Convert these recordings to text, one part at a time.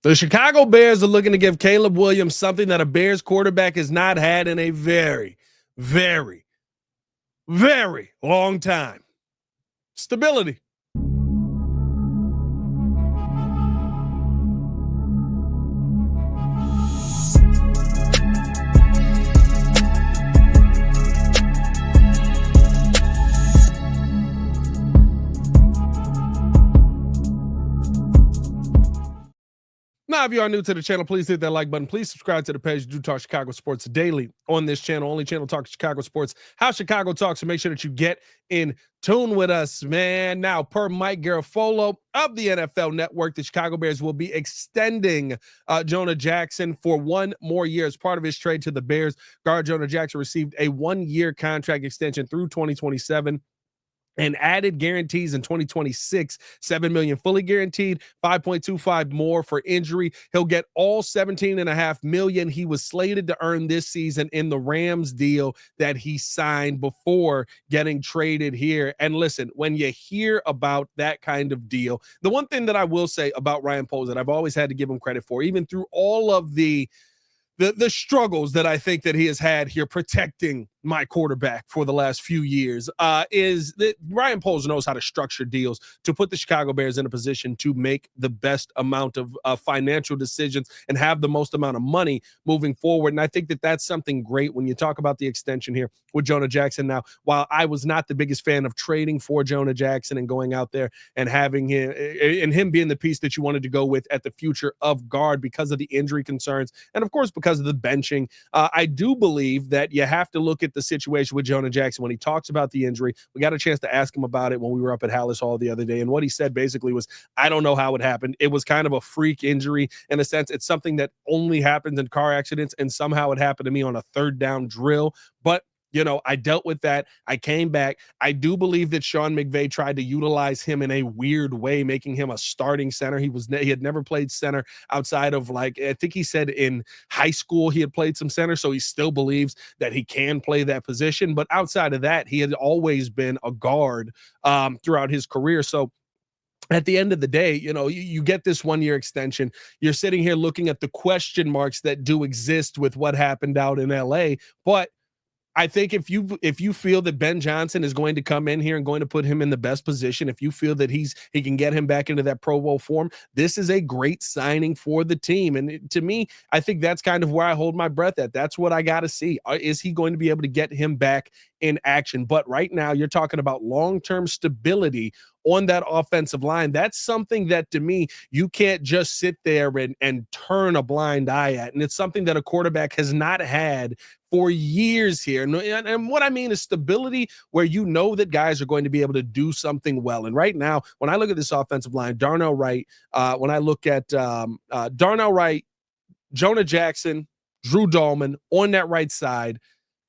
The Chicago Bears are looking to give Caleb Williams something that a Bears quarterback has not had in a very, very, very long time. Stability. Now, if you are new to the channel, please hit that like button. Please subscribe to the page. Do talk Chicago sports daily on this channel. Only channel talk Chicago sports, how Chicago talks. So make sure that you get in tune with us, man. Now, per Mike Garafolo of the NFL Network, the Chicago Bears will be extending Jonah Jackson for 1 more year as part of his trade to the Bears. Guard Jonah Jackson received a 1-year contract extension through 2027. And added guarantees in 2026, $7 million fully guaranteed, 5.25 more for injury. He'll get all $17.5 million he was slated to earn this season in the Rams deal that he signed before getting traded here. And listen, when you hear about that kind of deal, the one thing that I will say about Ryan Poles that I've always had to give him credit for, even through all of the struggles that I think that he has had here protecting my quarterback for the last few years, is that Ryan Poles knows how to structure deals to put the Chicago Bears in a position to make the best amount of financial decisions and have the most amount of money moving forward. And I think that that's something great when you talk about the extension here with Jonah Jackson. Now, while I was not the biggest fan of trading for Jonah Jackson and going out there and having him being the piece that you wanted to go with at the future of guard because of the injury concerns and of course because of the benching, I do believe that you have to look at the situation with Jonah Jackson when he talks about the injury. We got a chance to ask him about it when we were up at Hallis Hall the other day, and what he said basically was, I don't know how it happened. It was kind of a freak injury in a sense. It's something that only happens in car accidents, and somehow it happened to me on a 3rd down drill. But I dealt with that. I came back. I do believe that Sean McVay tried to utilize him in a weird way, making him a starting center. He had never played center outside of, like, I think he said in high school he had played some center, so he still believes that he can play that position. But outside of that, he had always been a guard throughout his career. So at the end of the day, you get this 1-year extension. You're sitting here looking at the question marks that do exist with what happened out in LA, but I think if you feel that Ben Johnson is going to come in here and going to put him in the best position, if you feel that he can get him back into that Pro Bowl form, this is a great signing for the team. And to me, I think that's kind of where I hold my breath at. That's what I got to see. Is he going to be able to get him back in action? But right now, you're talking about long-term stability on that offensive line. That's something that, to me, you can't just sit there and turn a blind eye at. And it's something that a quarterback has not had for years here. And what I mean is stability where you know that guys are going to be able to do something well. And right now, when I look at this offensive line, Darnell Wright, when I look at Darnell Wright, Jonah Jackson, Drew Dahlman on that right side,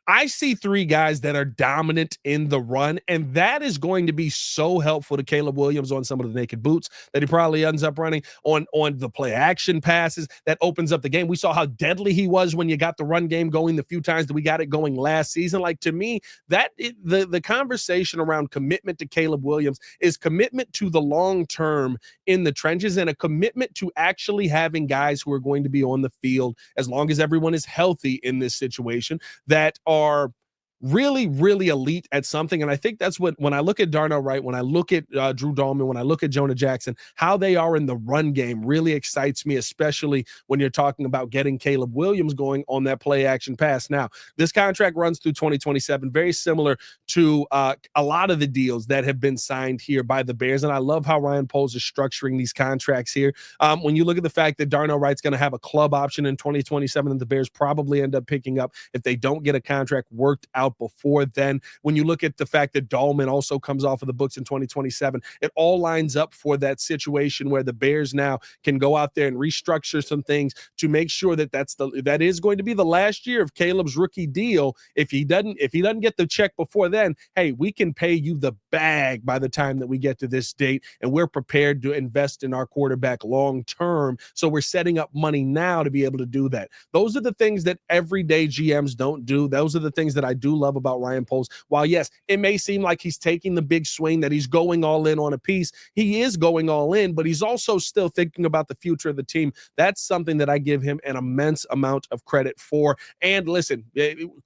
I see 3 guys that are dominant in the run, and that is going to be so helpful to Caleb Williams on some of the naked boots that he probably ends up running on the play action passes that opens up the game. We saw how deadly he was when you got the run game going the few times that we got it going last season. Like, to me, the conversation around commitment to Caleb Williams is commitment to the long term in the trenches and a commitment to actually having guys who are going to be on the field as long as everyone is healthy in this situation that are really, really elite at something. And I think that's what, when I look at Darnell Wright, when I look at Drew Dahlman, when I look at Jonah Jackson, how they are in the run game really excites me, especially when you're talking about getting Caleb Williams going on that play action pass. Now, this contract runs through 2027, very similar to a lot of the deals that have been signed here by the Bears. And I love how Ryan Poles is structuring these contracts here. When you look at the fact that Darnell Wright's going to have a club option in 2027 and the Bears probably end up picking up if they don't get a contract worked out before then. When you look at the fact that Dahlman also comes off of the books in 2027, it all lines up for that situation where the Bears now can go out there and restructure some things to make sure that that is going to be the last year of Caleb's rookie deal. If he doesn't get the check before then, hey, we can pay you the bag by the time that we get to this date, and we're prepared to invest in our quarterback long term. So we're setting up money now to be able to do that. Those are the things that everyday GMs don't do. Those are the things that I do love about Ryan Poles. While, yes, it may seem like he's taking the big swing, that he's going all in on a piece, he is going all in, but he's also still thinking about the future of the team. That's something that I give him an immense amount of credit for. And listen,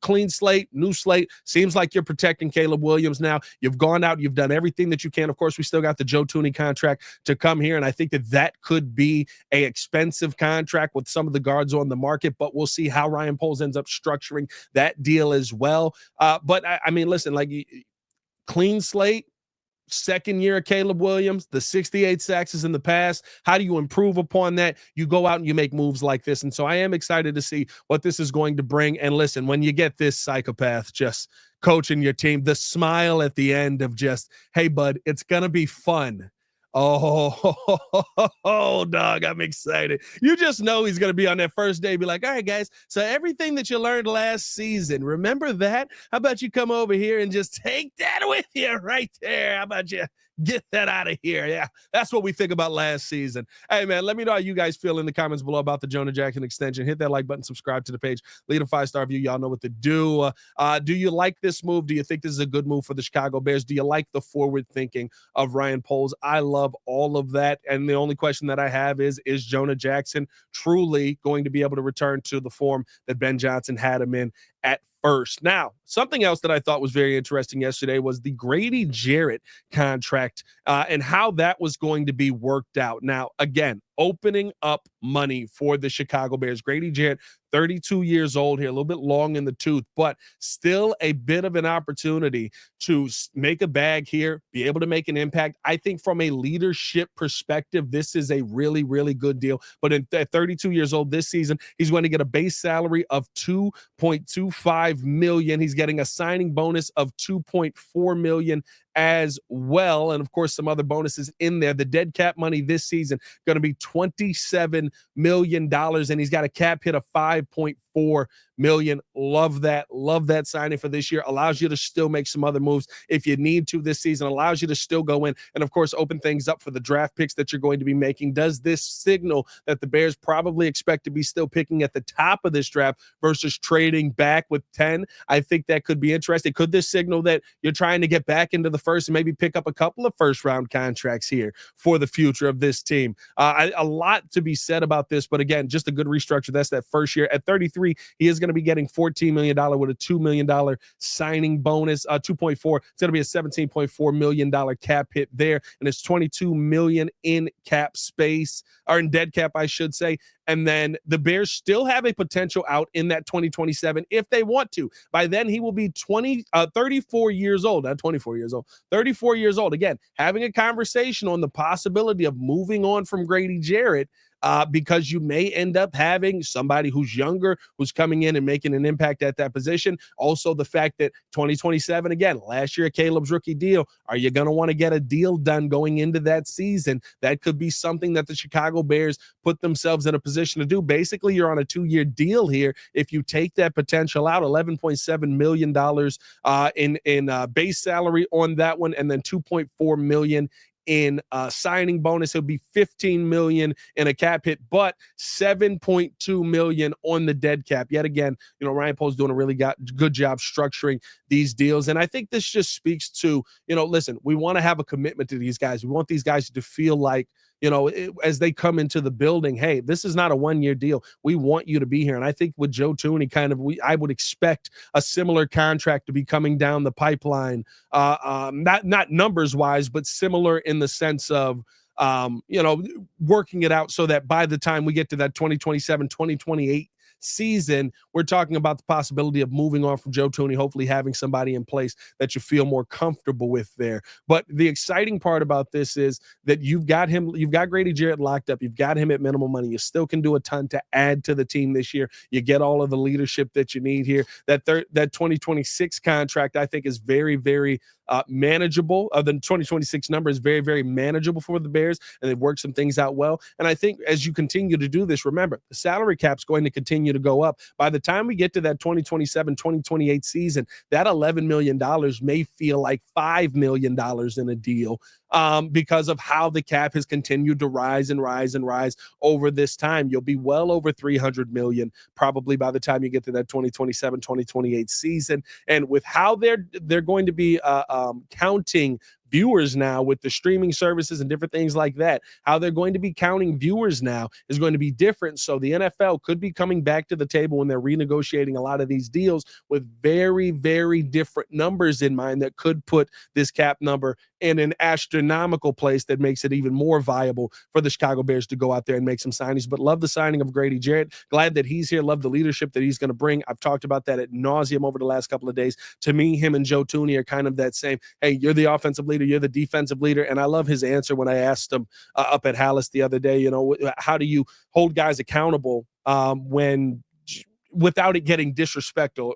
clean slate, new slate. Seems like you're protecting Caleb Williams now. You've gone out, you've done everything that you can. Of course, we still got the Joe Thuney contract to come here, and I think that could be a expensive contract with some of the guards on the market, but we'll see how Ryan Poles ends up structuring that deal as well. But I mean, listen, like clean slate, second year of Caleb Williams, the 68 sacks is in the past. How do you improve upon that? You go out and you make moves like this. And so I am excited to see what this is going to bring. And listen, when you get this psychopath just coaching your team, the smile at the end of just, hey, bud, it's going to be fun. Oh, dog, I'm excited. You just know he's going to be on that first day, be like, all right, guys, so everything that you learned last season, remember that? How about you come over here and just take that with you right there? How about you get that out of here? Yeah, that's what we think about last season. Hey, man, let me know how you guys feel in the comments below about the Jonah Jackson extension. Hit that like button, subscribe to the page, leave a 5-star review. Y'all know what to do. Do you like this move? Do you think this is a good move for the Chicago Bears? Do you like the forward thinking of Ryan Poles? I love all of that. And the only question that I have is Jonah Jackson truly going to be able to return to the form that Ben Johnson had him in at first? Now, something else that I thought was very interesting yesterday was the Grady Jarrett contract and how that was going to be worked out. Now, again, opening up money for the Chicago Bears. Grady Jarrett, 32 years old here, a little bit long in the tooth, but still a bit of an opportunity to make a bag here, be able to make an impact. I think from a leadership perspective, this is a really, really good deal. But at 32 years old this season, he's going to get a base salary of $2.25 million. He's getting a signing bonus of $2.4 million as well. And of course, some other bonuses in there. The dead cap money this season going to be $27 million. And he's got a cap hit of $5.4 million. Love that. Love that signing for this year. Allows you to still make some other moves if you need to this season. Allows you to still go in and, of course, open things up for the draft picks that you're going to be making. Does this signal that the Bears probably expect to be still picking at the top of this draft versus trading back with 10? I think that could be interesting. Could this signal that you're trying to get back into the first and maybe pick up a couple of first-round contracts here for the future of this team? A lot to be said about this, but again, just a good restructure. That's that first year. At 33, he is going to be getting $14 million with a $2 million signing bonus, 2.4. It's going to be a $17.4 million cap hit there, and it's $22 million in cap space, or in dead cap, I should say. And then the Bears still have a potential out in that 2027 if they want to. By then, he will be 34 years old, not 24 years old, 34 years old. Again, having a conversation on the possibility of moving on from Grady Jarrett, because you may end up having somebody who's younger, who's coming in and making an impact at that position. Also, the fact that 2027, again, last year, Caleb's rookie deal, are you going to want to get a deal done going into that season? That could be something that the Chicago Bears put themselves in a position to do. Basically, you're on a 2-year deal here. If you take that potential out, $11.7 million in base salary on that one, and then $2.4 million in signing bonus. It'll be $15 million in a cap hit, but $7.2 million on the dead cap. Yet again, Ryan Poles doing a really good job structuring these deals. And I think this just speaks to, listen, we want to have a commitment to these guys. We want these guys to feel like, as they come into the building, hey, this is not a 1-year deal. We want you to be here. And I think with Joe Thuney, I would expect a similar contract to be coming down the pipeline, not numbers wise, but similar in the sense of, working it out so that by the time we get to that 2027, 2028 season, we're talking about the possibility of moving on from Joe Thuney, hopefully having somebody in place that you feel more comfortable with there. But the exciting part about this is that you've got Grady Jarrett locked up. You've got him at minimum money. You still can do a ton to add to the team this year. You get all of the leadership that you need here. That 2026 contract, I think, is very, very manageable. The 2026 number is very, very manageable for the Bears, and they've worked some things out well. And I think as you continue to do this, remember, the salary cap's going to continue to go up. By the time we get to that 2027, 2028 season, that $11 million may feel like $5 million in a deal because of how the cap has continued to rise and rise and rise over this time. You'll be well over 300 million probably by the time you get to that 2027 2028 season. And with how they're going to be counting viewers now with the streaming services and different things like that, how they're going to be counting viewers now is going to be different. So the NFL could be coming back to the table when they're renegotiating a lot of these deals with very, very different numbers in mind that could put this cap number in an astronomical place that makes it even more viable for the Chicago Bears to go out there and make some signings. But love the signing of Grady Jarrett. Glad that he's here. Love the leadership that he's going to bring. I've talked about that ad nauseum over the last couple of days. To me, him and Joe Tooney are kind of that same, hey, you're the offensive leader, you're the defensive leader. And I love his answer when I asked him up at Hallis the other day, how do you hold guys accountable when without it getting disrespectful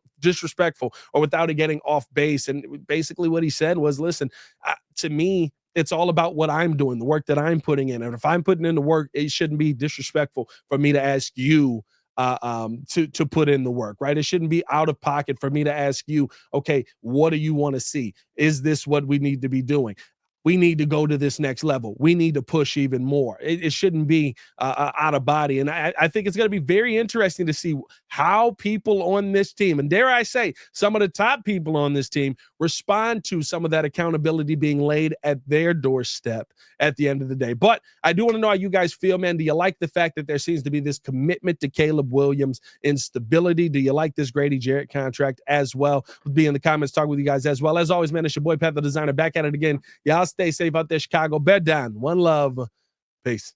or without it getting off base. And basically what he said was, listen, to me, it's all about what I'm doing, the work that I'm putting in. And if I'm putting in the work, it shouldn't be disrespectful for me to ask you to put in the work, right? It shouldn't be out of pocket for me to ask you, okay, what do you want to see? Is this what we need to be doing? We need to go to this next level. We need to push even more. It shouldn't be out of body. And I think it's going to be very interesting to see how people on this team, and dare I say, some of the top people on this team respond to some of that accountability being laid at their doorstep at the end of the day. But I do want to know how you guys feel, man. Do you like the fact that there seems to be this commitment to Caleb Williams in stability? Do you like this Grady Jarrett contract as well? Be in the comments, talk with you guys as well. As always, man, it's your boy, Pat the Designer, back at it again. Y'all stay safe out there, Chicago. Bed down. One love. Peace.